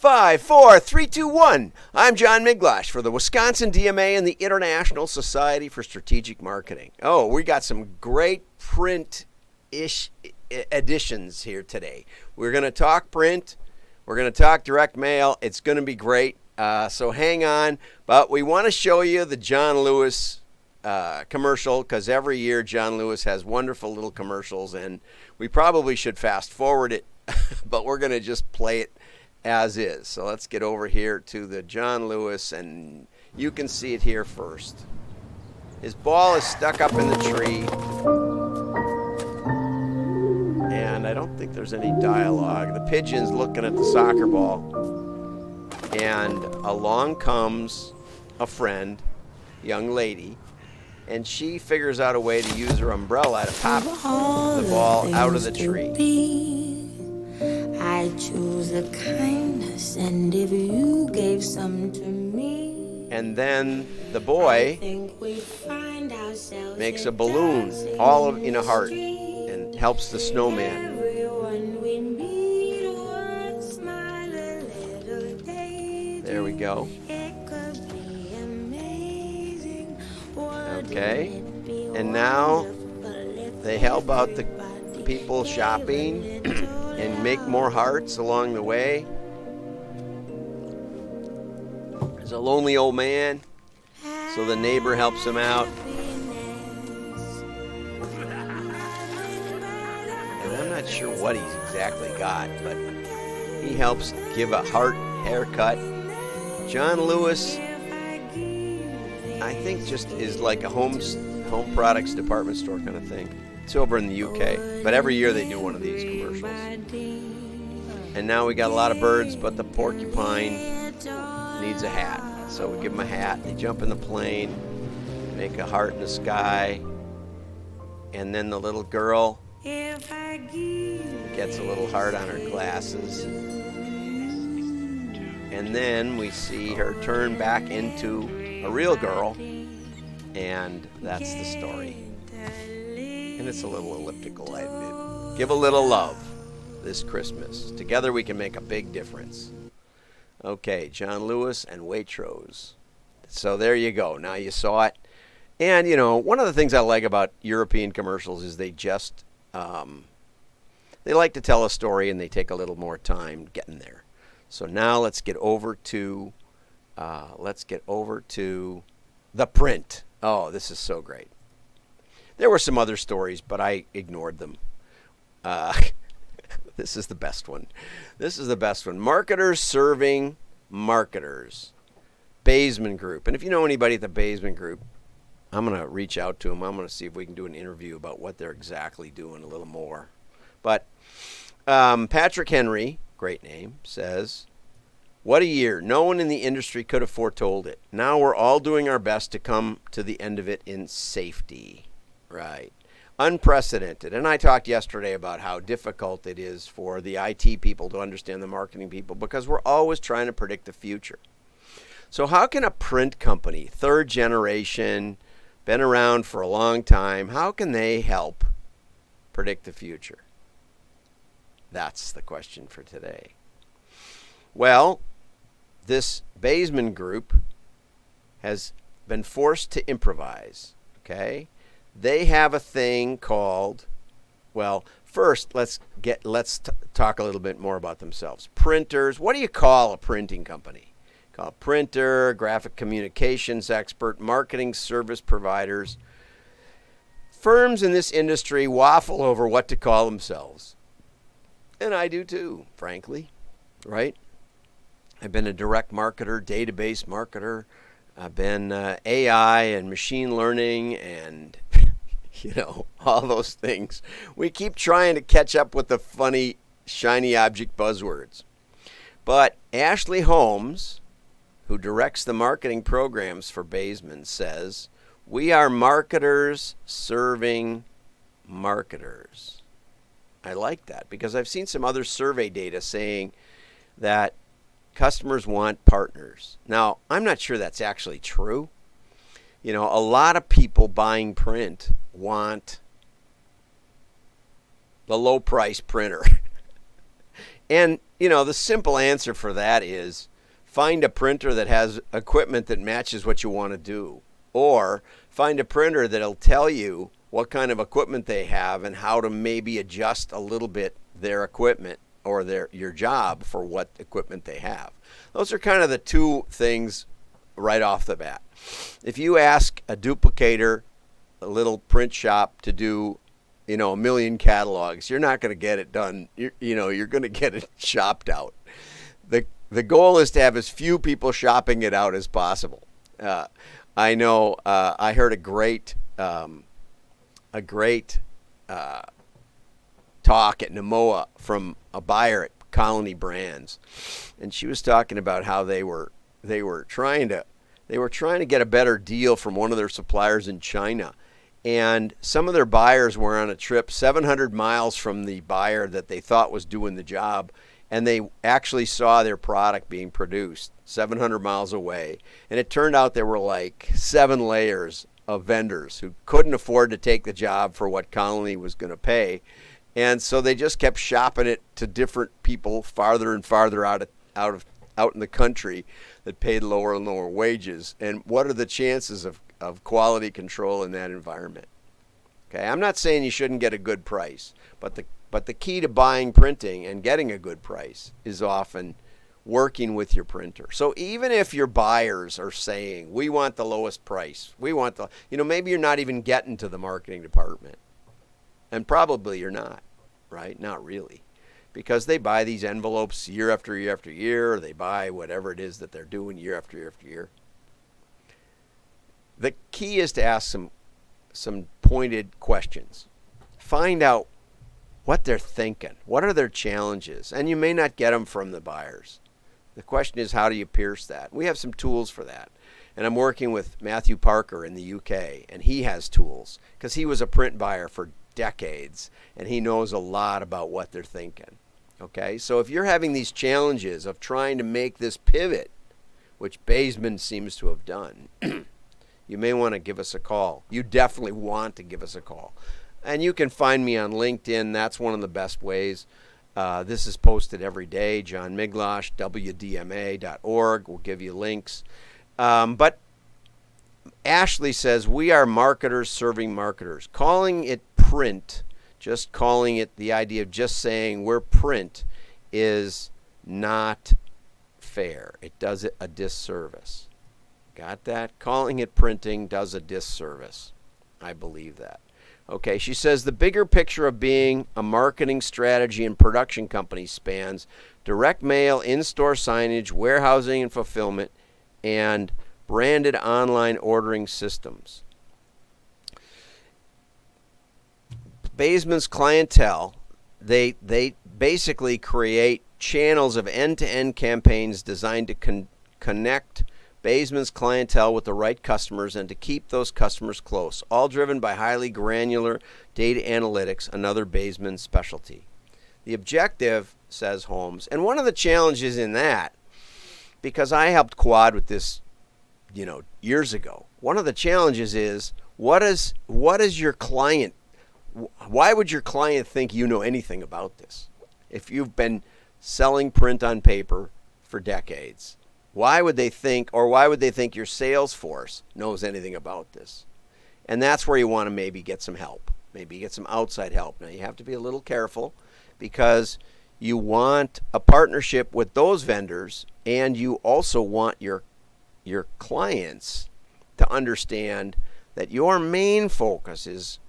5, 4, 3, 2, 1. I'm John Miglash for the Wisconsin DMA and the International Society for Strategic Marketing. Oh, we got some great print-ish editions here today. We're going to talk print. We're going to talk direct mail. It's going to be great. So hang on. But we want to show you the John Lewis commercial because every year John Lewis has wonderful little commercials, and we probably should fast forward it, but we're going to just play it as is. So let's get over here to the John Lewis, and you can see it here first. His ball is stuck up in the tree, and I don't think there's any dialogue. The pigeon's looking at the soccer ball, and along comes a friend, young lady, and she figures out a way to use her umbrella to pop the ball out of the tree. I choose the kindness, and if you gave some to me. And then the boy makes a balloon all in a heart and helps the snowman. There we go. Okay. And now they help out the people shopping and make more hearts along the way. There's a lonely old man, so the neighbor helps him out. And I'm not sure what he's exactly got, but he helps give a heart haircut. John Lewis, I think, just is like a home products department store kind of thing. It's over in the UK, but every year they do one of these commercials. And now we got a lot of birds, but the porcupine needs a hat. So we give him a hat. They jump in the plane, make a heart in the sky, and then the little girl gets a little heart on her glasses. And then we see her turn back into a real girl, and that's the story. And it's a little elliptical, I admit. Give a little love this Christmas. Together we can make a big difference. Okay, John Lewis and Waitrose. So there you go. Now you saw it. And, you know, one of the things I like about European commercials is they just, they like to tell a story and they take a little more time getting there. So now let's get over to the print. Oh, this is so great. There were some other stories, but I ignored them. This is the best one. Marketers serving marketers. Baseman Group. And if you know anybody at the Baseman Group, I'm going to reach out to them. I'm going to see if we can do an interview about what they're exactly doing a little more. But Patrick Henry, great name, says, "What a year. No one in the industry could have foretold it. Now we're all doing our best to come to the end of it in safety." Right. Unprecedented. And I talked yesterday about how difficult it is for the IT people to understand the marketing people because we're always trying to predict the future. So how can a print company, third generation, been around for a long time, how can they help predict the future? That's the question for today. Well, this Baseman Group has been forced to improvise, okay? They have a thing called, well, first let's talk a little bit more about themselves. Printers. What do you call a printing company? Call a printer, graphic communications expert, marketing service providers. Firms in this industry waffle over what to call themselves. And I do too, frankly, right? I've been a direct marketer, database marketer. I've been AI and machine learning and, you know, all those things. We keep trying to catch up with the funny, shiny object buzzwords. But Ashley Holmes, who directs the marketing programs for Baseman, says, "We are marketers serving marketers." I like that because I've seen some other survey data saying that customers want partners. Now, I'm not sure that's actually true. You know, a lot of people buying print want the low price printer. And, the simple answer for that is find a printer that has equipment that matches what you want to do. Or find a printer that'll tell you what kind of equipment they have and how to maybe adjust a little bit their equipment or your job for what equipment they have. Those are kind of the two things right off the bat. If you ask a duplicator, a little print shop to do, a million catalogs, you're not going to get it done. You're going to get it shopped out. The goal is to have as few people shopping it out as possible. I know I heard a great talk at Namoa from a buyer at Colony Brands, and she was talking about how they were trying to get a better deal from one of their suppliers in China, and some of their buyers were on a trip 700 miles from the buyer that they thought was doing the job, and they actually saw their product being produced 700 miles away, and it turned out there were like 7 layers of vendors who couldn't afford to take the job for what Colony was going to pay. And so they just kept shopping it to different people farther and farther out in the country that paid lower and lower wages. And what are the chances of quality control in that environment? Okay, I'm not saying you shouldn't get a good price, but the key to buying printing and getting a good price is often working with your printer. So even if your buyers are saying, we want the lowest price, maybe you're not even getting to the marketing department. And probably you're not, right? Not really. Because they buy these envelopes year after year after year, or they buy whatever it is that they're doing year after year after year. The key is to ask some pointed questions. Find out what they're thinking. What are their challenges? And you may not get them from the buyers. The question is, how do you pierce that? We have some tools for that. And I'm working with Matthew Parker in the UK, and he has tools because he was a print buyer for decades, and he knows a lot about what they're thinking. Okay, so if you're having these challenges of trying to make this pivot, which Baseman seems to have done, you may want to give us a call. You definitely want to give us a call. And you can find me on LinkedIn. That's one of the best ways. This is posted every day. John Miglosh, WDMA.org will give you links. But Ashley says, we are marketers serving marketers. Calling it print, just calling it the idea of just saying we're print is not fair. It does it a disservice. Got that? Calling it printing does a disservice. I believe that. Okay, she says the bigger picture of being a marketing strategy and production company spans direct mail, in-store signage, warehousing and fulfillment, and branded online ordering systems. Baseman's clientele, they basically create channels of end-to-end campaigns designed to connect Baseman's clientele with the right customers and to keep those customers close, all driven by highly granular data analytics, another Baseman specialty. The objective, says Holmes, and one of the challenges in that, because I helped Quad with this, years ago, one of the challenges is what is your client, why would your client think you know anything about this? If you've been selling print on paper for decades, why would they think your sales force knows anything about this? And that's where you want to maybe get some help, maybe get some outside help. Now, you have to be a little careful because you want a partnership with those vendors, and you also want your clients to understand that your main focus is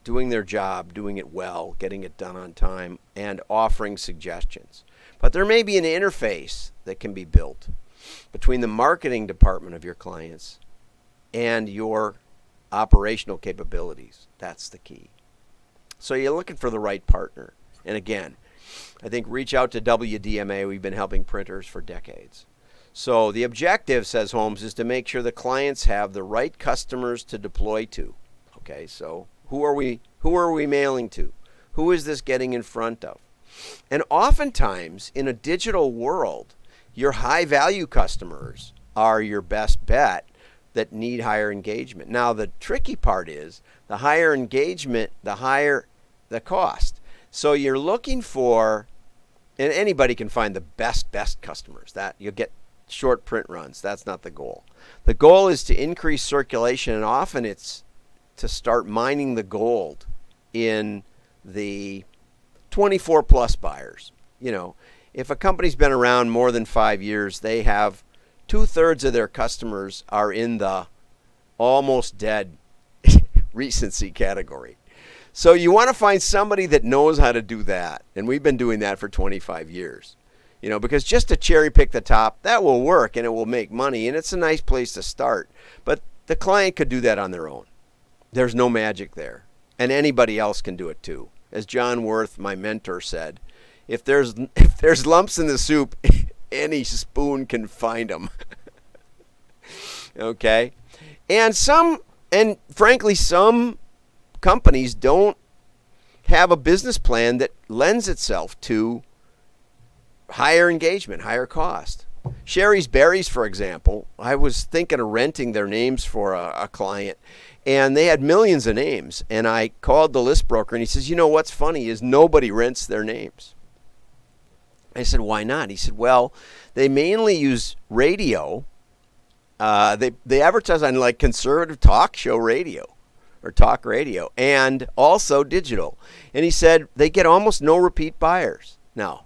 doing their job, doing it well, getting it done on time, and offering suggestions. But there may be an interface that can be built between the marketing department of your clients and your operational capabilities. That's the key. So you're looking for the right partner. And again, I think reach out to WDMA. We've been helping printers for decades. So the objective, says Holmes, is to make sure the clients have the right customers to deploy to. Okay, so who are we mailing to? Who is this getting in front of? And oftentimes in a digital world, your high-value customers are your best bet that need higher engagement. Now, the tricky part is the higher engagement, the higher the cost. So you're looking for And anybody can find the best customers. That you'll get short print runs. That's not the goal. The goal is to increase circulation, and often it's to start mining the gold in the 24 plus buyers. If a company's been around more than 5 years, they have 2/3 of their customers are in the almost dead recency category. So you want to find somebody that knows how to do that. And we've been doing that for 25 years. Because just to cherry pick the top, that will work and it will make money and it's a nice place to start. But the client could do that on their own. There's no magic there. And anybody else can do it too. As John Worth, my mentor, said, if there's lumps in the soup, any spoon can find them. Okay? And frankly, some companies don't have a business plan that lends itself to higher engagement, higher cost. Sherry's Berries, for example, I was thinking of renting their names for a client, and they had millions of names. And I called the list broker, and he says, what's funny is nobody rents their names. I said, why not? He said, well, they mainly use radio. They advertise on like conservative talk show radio or talk radio, and also digital. And he said they get almost no repeat buyers. Now,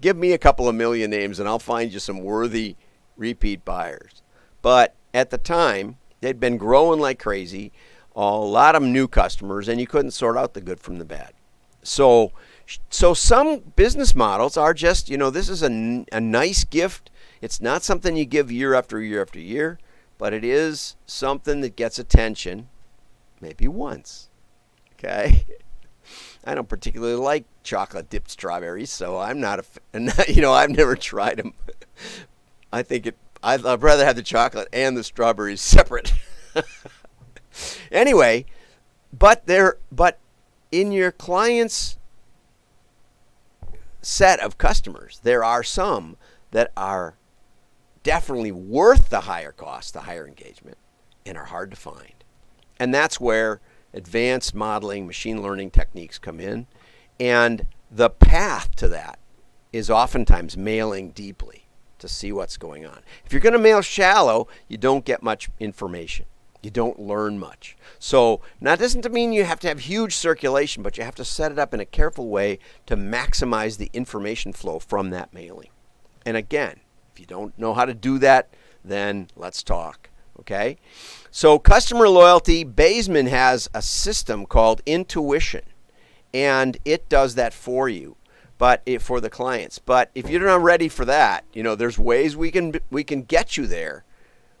give me a couple of million names and I'll find you some worthy repeat buyers. But at the time, they'd been growing like crazy, a lot of new customers, and you couldn't sort out the good from the bad. So some business models are just, this is a nice gift. It's not something you give year after year after year, but it is something that gets attention maybe once. Okay? I don't particularly like chocolate dipped strawberries, so I'm not I've never tried them. I'd rather have the chocolate and the strawberries separate. Anyway, but in your client's set of customers, there are some that are definitely worth the higher cost, the higher engagement, and are hard to find. And that's where advanced modeling, machine learning techniques come in. And the path to that is oftentimes mailing deeply to see what's going on. If you're going to mail shallow, you don't get much information. You don't learn much. So now that doesn't mean you have to have huge circulation, but you have to set it up in a careful way to maximize the information flow from that mailing. And again, if you don't know how to do that, then let's talk. Okay? So customer loyalty, Baseman has a system called Intuition, and it does that for you, for the clients. But if you're not ready for that, there's ways we can get you there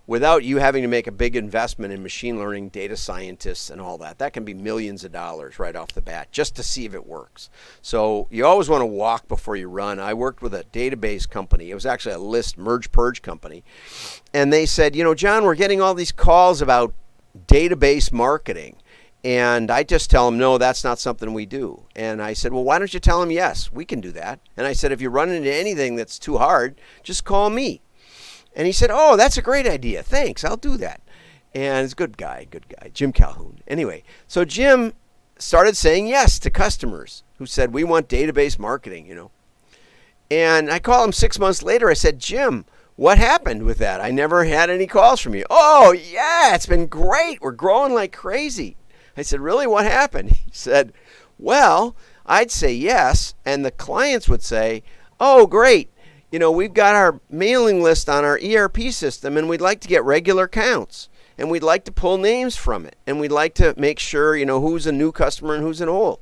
without you having to make a big investment in machine learning, data scientists, and all that. That can be millions of dollars right off the bat just to see if it works. So you always want to walk before you run. I worked with a database company. It was actually a list merge purge company. And they said, John, we're getting all these calls about database marketing. And I just tell them, no, that's not something we do. And I said, well, why don't you tell them, yes, we can do that. And I said, if you run into anything that's too hard, just call me. And he said, oh, that's a great idea. Thanks, I'll do that. And he's a good guy, Jim Calhoun. Anyway, so Jim started saying yes to customers who said, we want database marketing, And I called him 6 months later. I said, Jim, what happened with that? I never had any calls from you. Oh, yeah, it's been great. We're growing like crazy. I said, really, what happened? He said, well, I'd say yes, and the clients would say, oh, great. We've got our mailing list on our ERP system, and we'd like to get regular counts, and we'd like to pull names from it, and we'd like to make sure, who's a new customer and who's an old.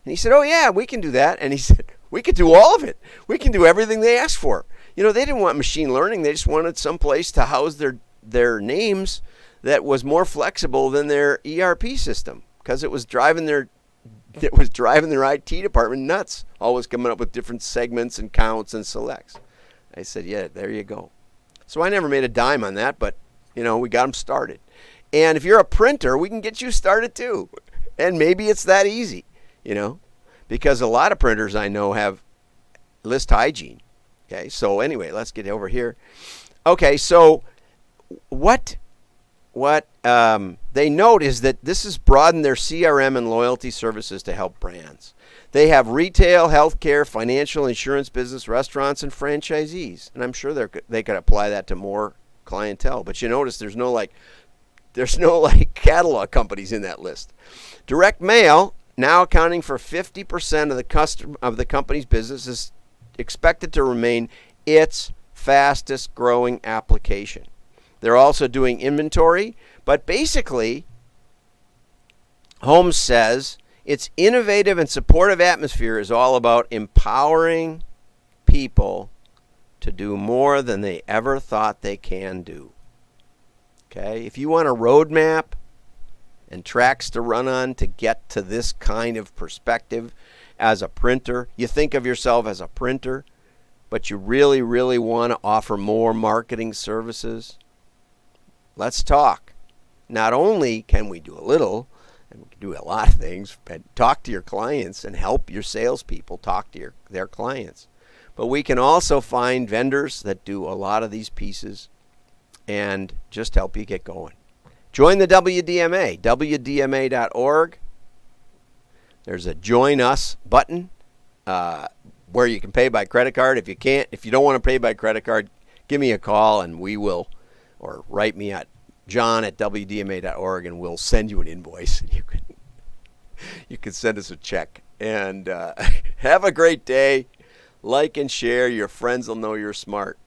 And he said, oh, yeah, we can do that. And he said, we could do all of it. We can do everything they asked for. They didn't want machine learning. They just wanted some place to house their names that was more flexible than their ERP system, because it was driving their IT department nuts, always coming up with different segments and counts and selects. I said, yeah, there you go. So I never made a dime on that, but, we got them started. And if you're a printer, we can get you started too. And maybe it's that easy, because a lot of printers I know have list hygiene. Okay, so anyway, let's get over here. Okay, so what they note is that this has broadened their CRM and loyalty services to help brands. They have retail, healthcare, financial, insurance business, restaurants, and franchisees. And I'm sure they could apply that to more clientele. But you notice there's no catalog companies in that list. Direct mail, now accounting for 50% of the company's business, is expected to remain its fastest growing application. They're also doing inventory, but basically, Holmes says its innovative and supportive atmosphere is all about empowering people to do more than they ever thought they can do. Okay? If you want a roadmap and tracks to run on to get to this kind of perspective as a printer, you think of yourself as a printer, but you really, really want to offer more marketing services, let's talk. Not only can we do a little, and we can do a lot of things, but talk to your clients and help your salespeople talk to their clients. But we can also find vendors that do a lot of these pieces and just help you get going. Join the WDMA, WDMA.org. There's a Join Us button where you can pay by credit card. If you don't want to pay by credit card, give me a call and we will, or write me at john@wdma.org and we'll send you an invoice. And you can send us a check. And have a great day. Like and share. Your friends will know you're smart.